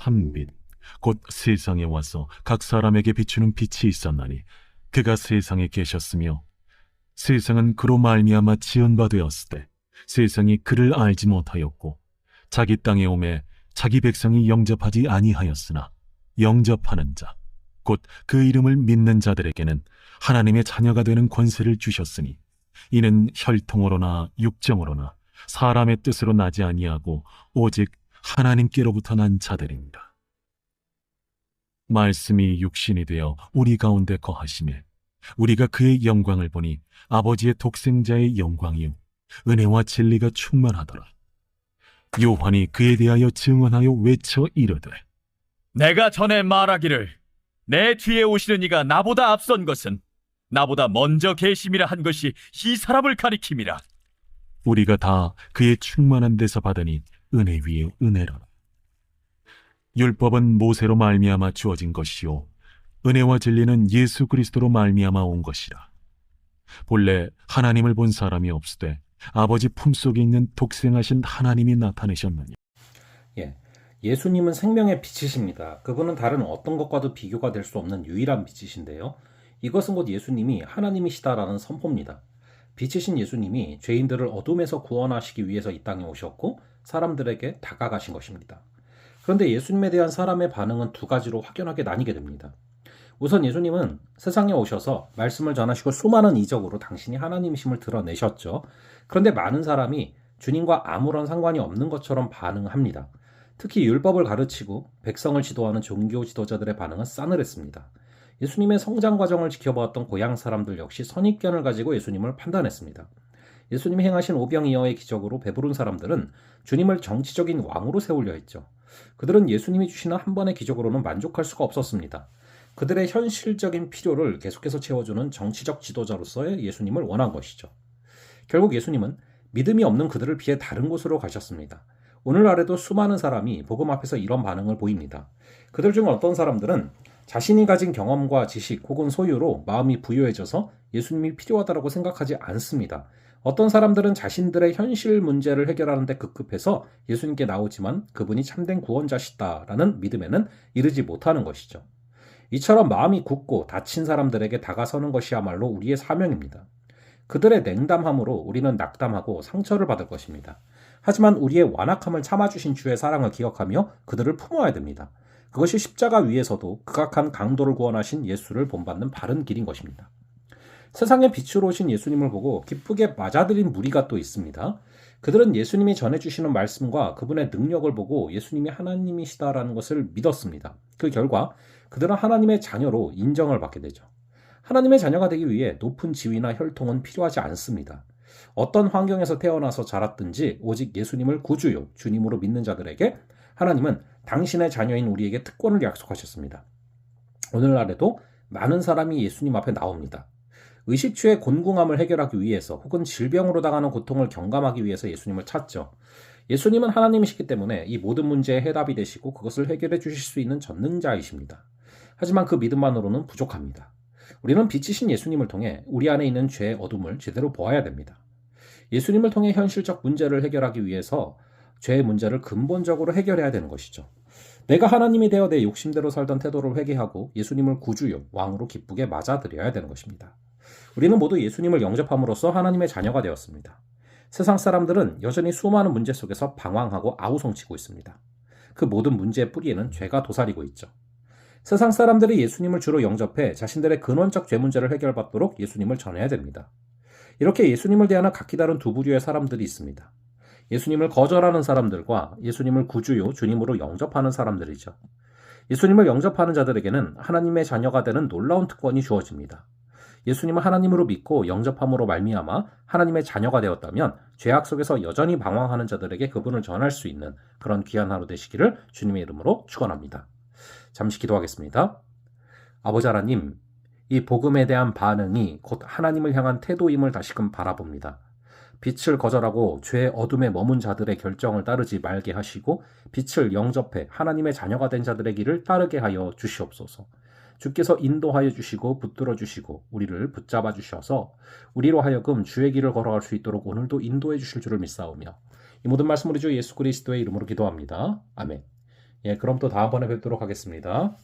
참빛 곧 세상에 와서 각 사람에게 비추는 빛이 있었나니 그가 세상에 계셨으며 세상은 그로 말미암아 지은 바 되었으되 세상이 그를 알지 못하였고 자기 땅에 오매 자기 백성이 영접하지 아니하였으나 영접하는 자 곧 그 이름을 믿는 자들에게는 하나님의 자녀가 되는 권세를 주셨으니 이는 혈통으로나 육정으로나 사람의 뜻으로 나지 아니하고 오직 하나님께로부터 난 자들입니다. 말씀이 육신이 되어 우리 가운데 거하심에 우리가 그의 영광을 보니 아버지의 독생자의 영광이요 은혜와 진리가 충만하더라. 요한이 그에 대하여 증언하여 외쳐 이르되 내가 전에 말하기를 내 뒤에 오시는 이가 나보다 앞선 것은 나보다 먼저 계심이라 한 것이 이 사람을 가리킴이라. 우리가 다 그의 충만한 데서 받으니 은혜 위에 은혜라. 율법은 모세로 말미암아 주어진 것이요 은혜와 진리는 예수 그리스도로 말미암아 온 것이라. 본래 하나님을 본 사람이 없으되 아버지 품속에 있는 독생하신 하나님이 나타내셨느니. 예수님은 생명의 빛이십니다. 그분은 다른 어떤 것과도 비교가 될 수 없는 유일한 빛이신데요. 이것은 곧 예수님이 하나님이시다라는 선포입니다. 빛이신 예수님이 죄인들을 어둠에서 구원하시기 위해서 이 땅에 오셨고 사람들에게 다가가신 것입니다. 그런데 예수님에 대한 사람의 반응은 두 가지로 확연하게 나뉘게 됩니다. 우선 예수님은 세상에 오셔서 말씀을 전하시고 수많은 이적으로 당신이 하나님이심을 드러내셨죠. 그런데 많은 사람이 주님과 아무런 상관이 없는 것처럼 반응합니다. 특히 율법을 가르치고 백성을 지도하는 종교 지도자들의 반응은 싸늘했습니다. 예수님의 성장 과정을 지켜보았던 고향 사람들 역시 선입견을 가지고 예수님을 판단했습니다. 예수님이 행하신 오병이어의 기적으로 배부른 사람들은 주님을 정치적인 왕으로 세우려 했죠. 그들은 예수님이 주시는 한 번의 기적으로는 만족할 수가 없었습니다. 그들의 현실적인 필요를 계속해서 채워주는 정치적 지도자로서의 예수님을 원한 것이죠. 결국 예수님은 믿음이 없는 그들을 피해 다른 곳으로 가셨습니다. 오늘날에도 수많은 사람이 복음 앞에서 이런 반응을 보입니다. 그들 중 어떤 사람들은 자신이 가진 경험과 지식 혹은 소유로 마음이 부유해져서 예수님이 필요하다고 생각하지 않습니다. 어떤 사람들은 자신들의 현실 문제를 해결하는 데 급급해서 예수님께 나오지만 그분이 참된 구원자시다라는 믿음에는 이르지 못하는 것이죠. 이처럼 마음이 굳고 다친 사람들에게 다가서는 것이야말로 우리의 사명입니다. 그들의 냉담함으로 우리는 낙담하고 상처를 받을 것입니다. 하지만 우리의 완악함을 참아주신 주의 사랑을 기억하며 그들을 품어야 됩니다. 그것이 십자가 위에서도 극악한 강도를 구원하신 예수를 본받는 바른 길인 것입니다. 세상의 빛으로 오신 예수님을 보고 기쁘게 맞아들인 무리가 또 있습니다. 그들은 예수님이 전해주시는 말씀과 그분의 능력을 보고 예수님이 하나님이시다라는 것을 믿었습니다. 그 결과 그들은 하나님의 자녀로 인정을 받게 되죠. 하나님의 자녀가 되기 위해 높은 지위나 혈통은 필요하지 않습니다. 어떤 환경에서 태어나서 자랐든지 오직 예수님을 구주요, 주님으로 믿는 자들에게 하나님은 당신의 자녀인 우리에게 특권을 약속하셨습니다. 오늘날에도 많은 사람이 예수님 앞에 나옵니다. 의식주의 곤궁함을 해결하기 위해서 혹은 질병으로 당하는 고통을 경감하기 위해서 예수님을 찾죠. 예수님은 하나님이시기 때문에 이 모든 문제의 해답이 되시고 그것을 해결해 주실 수 있는 전능자이십니다. 하지만 그 믿음만으로는 부족합니다. 우리는 빛이신 예수님을 통해 우리 안에 있는 죄의 어둠을 제대로 보아야 됩니다. 예수님을 통해 현실적 문제를 해결하기 위해서 죄의 문제를 근본적으로 해결해야 되는 것이죠. 내가 하나님이 되어 내 욕심대로 살던 태도를 회개하고 예수님을 구주요, 왕으로 기쁘게 맞아들여야 되는 것입니다. 우리는 모두 예수님을 영접함으로써 하나님의 자녀가 되었습니다. 세상 사람들은 여전히 수많은 문제 속에서 방황하고 아우성치고 있습니다. 그 모든 문제의 뿌리에는 죄가 도사리고 있죠. 세상 사람들이 예수님을 주로 영접해 자신들의 근원적 죄 문제를 해결받도록 예수님을 전해야 됩니다. 이렇게 예수님을 대하는 각기 다른 두 부류의 사람들이 있습니다. 예수님을 거절하는 사람들과 예수님을 구주요, 주님으로 영접하는 사람들이죠. 예수님을 영접하는 자들에게는 하나님의 자녀가 되는 놀라운 특권이 주어집니다. 예수님을 하나님으로 믿고 영접함으로 말미암아 하나님의 자녀가 되었다면 죄악 속에서 여전히 방황하는 자들에게 그분을 전할 수 있는 그런 귀한 하루 되시기를 주님의 이름으로 축원합니다. 잠시 기도하겠습니다. 아버지 하나님, 이 복음에 대한 반응이 곧 하나님을 향한 태도임을 다시금 바라봅니다. 빛을 거절하고 죄의 어둠에 머문 자들의 결정을 따르지 말게 하시고 빛을 영접해 하나님의 자녀가 된 자들의 길을 따르게 하여 주시옵소서. 주께서 인도하여 주시고 붙들어 주시고 우리를 붙잡아 주셔서 우리로 하여금 주의 길을 걸어갈 수 있도록 오늘도 인도해 주실 줄을 믿사오며 이 모든 말씀 우리 주 예수 그리스도의 이름으로 기도합니다. 아멘. 예, 그럼 또 다음번에 뵙도록 하겠습니다.